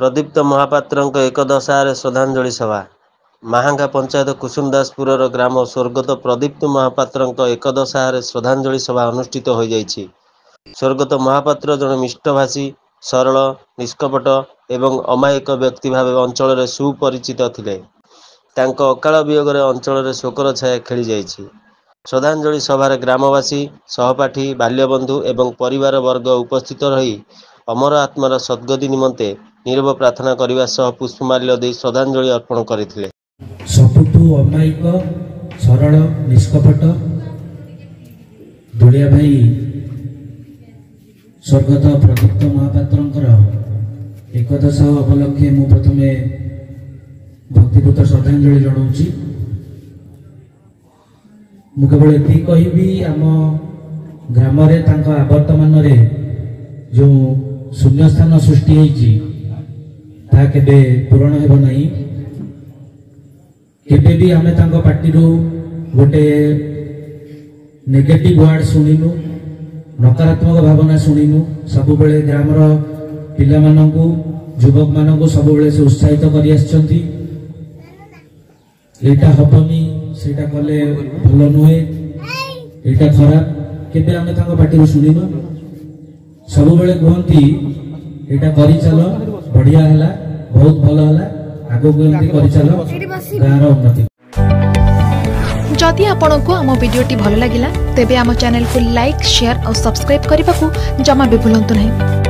प्रदीप्त महापात्रଙ୍କ एकदशारे श्रद्धांजलि सभा माहांगा पंचायत कुसुमदासपुर ग्राम स्वर्गत प्रदीप्त महापात्रଙ୍କ एकदशारे श्रद्धांजलि सभा अनुष्ठित हो जाइछि। स्वर्गत महापात्र जड़े मिष्टभाषी सरल निष्कपट एवं अमायिक व्यक्ति भाव अंचल सुपरिचित थिले। तांको अकाल वियोग अंचल शोकर छाया खेली जाइछि। श्रद्धांजलि सभार ग्रामवासी सहपाठी बाल्यबंधु एवं परिवार वर्ग उपस्थित रही अमर आत्मार सद्गति निमंते नीरव प्रार्थना करने सह पुष्पमाल्य दे श्रद्धांजलि अर्पण करथिले। सबुठु अमायिक सरल निष्कपट दुलिया भाई स्वर्गत प्रदीप्त महापात्रंकर एकदशा उपलक्षे मु प्रथमे भक्तिपूत श्रद्धांजलि जनाऊँगी। मु केवल एति कहिबी आम ग्राम आवर्तमान जो शून्य स्थान सृष्टि होइछि ता केबे पूरण हेबो नाही। केबे भी आमे तांको पार्टी रो गोटे नेगेटिव वर्ड सुनिनु, नकारात्मक भावना सुनिनु। सब बेले ग्रामर पिला मानकु युवक मानकु सब बेले से उत्साहित करि आछंती। एटा हबनी सेटा कले भलो नुहे, एटा खराब केबे आमे तांको पार्टी रो सुनिनु। सब बेले कहती एटा करि चलो बढ़िया हला, बहुत भलो हला, आगो को एमती करि चलो गाँर उन्नति। जदि आपंक आम भिडी भल लगा तेब आम चैनल को लाइक शेयर और सब्सक्राइब करने को जमा भी भूलु नहीं।